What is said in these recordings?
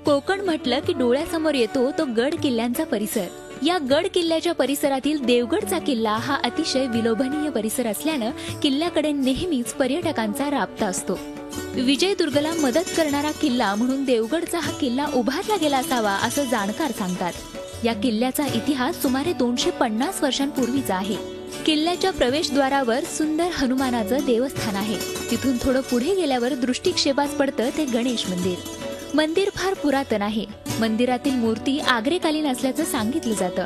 कोकण म्हटलं की डोळ्यासमोर येतो तो गड किल्ल्यांचा परिसर। या गड किल्ल्याच्या परिसरातील देवगडचा किल्ला हा अतिशय विलोभनीय परिसर असल्यानं किल्ल्याकडे नेहमीच पर्यटकांचा राबता असतो। विजयदुर्गला मदत करणारा किल्ला म्हणून देवगडचा हा किल्ला उभारला गेला असावा असं जाणकार सांगतात। या किल्ल्याचा इतिहास सुमारे 250 वर्षांपूर्वीचा आहे। किल्ल्याच्या प्रवेशद्वारावर सुंदर हनुमानाचं देवस्थान आहे। तिथून थोडं पुढे गेल्यावर दृष्टिक्षेपास पडतं ते गणेश मंदिर। मंदिर फार पुरातन आहे। मंदिरातील मूर्ती आग्रेकालीन असल्याचं सांगितलं जातं।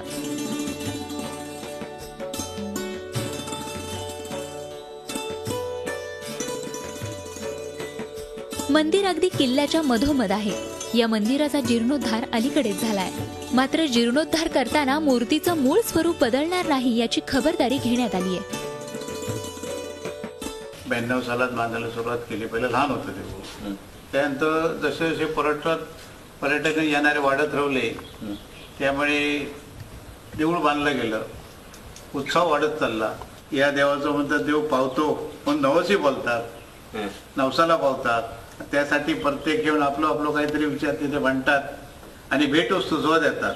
मंदिर अगदी किल्ल्याच्या मधोमध आहे। या मंदिराचा जीर्णोद्धार अलीकडेच झालाय, मात्र जीर्णोद्धार करताना मूर्तीचं मूळ स्वरूप बदलणार नाही याची खबरदारी घेण्यात आली आहे। 92 सालात बांधायला सुरुवात केली। पहिले लहान होतं ते, त्यानंतर जसे जसे पर्यटक येणारे वाढत राहिले त्यामुळे देऊळ बांधलं गेलं, उत्साह वाढत चालला। या देवाचं म्हणतात देव पावतो पण नवसी बोलतात, नवसाला पावतात। त्यासाठी प्रत्येक घेऊन आपलं आपलं काहीतरी विचार तिथे म्हणतात आणि भेटवस्तू सुद्धा देतात।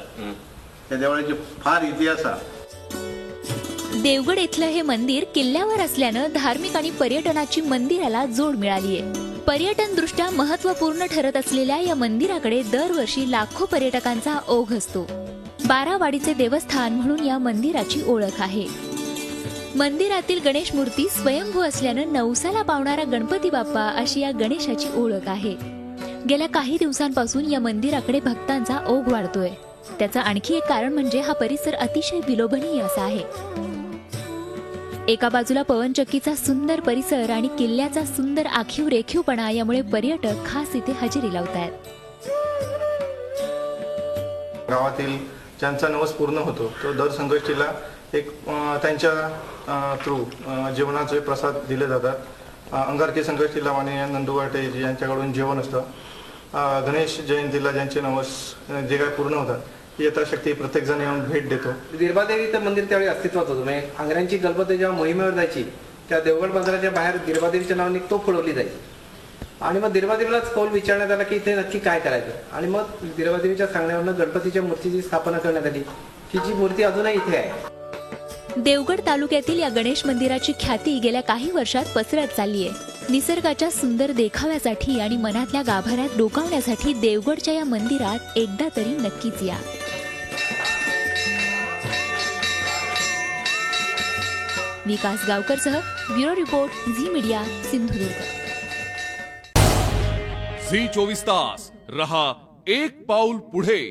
त्या देवळाची फार इतिहास आहे। देवगड इथलं हे मंदिर किल्ल्यावर असल्यानं धार्मिक आणि पर्यटनाची मंदिराला जोड मिळालीये। पर्यटन दृष्ट्या महत्त्वपूर्ण ठरत असलेल्या या मंदिराकडे दरवर्षी लाखो पर्यटकांचा ओघ असतो। 12 वाडीचे देवस्थान म्हणून या मंदिराची ओळख आहे। मंदिरातील गणेश मूर्ती स्वयंभू असल्यानं नवसाला पावणारा गणपती बाप्पा अशी या गणेशाची ओळख आहे। गेल्या काही दिवसांपासून या मंदिराकडे भक्तांचा ओघ वाढतोय। त्याचं आणखी एक कारण म्हणजे हा परिसर अतिशय विलोभनीय असा आहे। एका बाजूला पवनचक्कीचा सुंदर परिसर आणि किल्ल्याचा सुंदर आखीव रेखीवपणा यामुळे पर्यटक खास इथे हजेरी लावतायत। गावातील ज्यांचा नवस पूर्ण होतो तो दर संकष्टीला एक त्यांच्या थ्रू जेवणाचे प्रसाद दिले जातात। अंगारकी संकष्टीला माननीय नंदुवाटे यांच्याकडून जेवण असतं। गणेश जयंतीला ज्यांचे नवस जे काय पूर्ण होतात यथाशक्ती प्रत्येक जण येऊन भेट देतो। दिरबादेवीचं मंदिर त्यावेळी अस्तित्वात होतं, म्हणजे आंग्र्यांची गणपती जेव्हा मोहिमेवर जायची त्या देवगड बाजाराच्या बाहेर दिरबादेवीच्या नावाने तो फुलवली जायची आणि मग दिरबादेवीलाच कौल विचारण्यात आला की इथे नक्की काय करायचं आणि मग दिरबादेवीच्या सांगण्यावरून गणपतीच्या मूर्तीची स्थापना करण्यात आली। तिची मूर्ती अजूनही इथे आहे। देवगड तालुक्यातील या गणेश मंदिराची ख्याती गेल्या काही वर्षात पसरत चालली आहे। निसर्गाच्या सुंदर देखाव्यासाठी आणि मनातल्या गाभाऱ्यात डोकावण्यासाठी देवगडच्या या मंदिरात एकदा तरी नक्कीच या। विकास गावकरसह bureau report Zee media Sindhudurg. Zee 24 तास रहा एक पाऊल पुढे।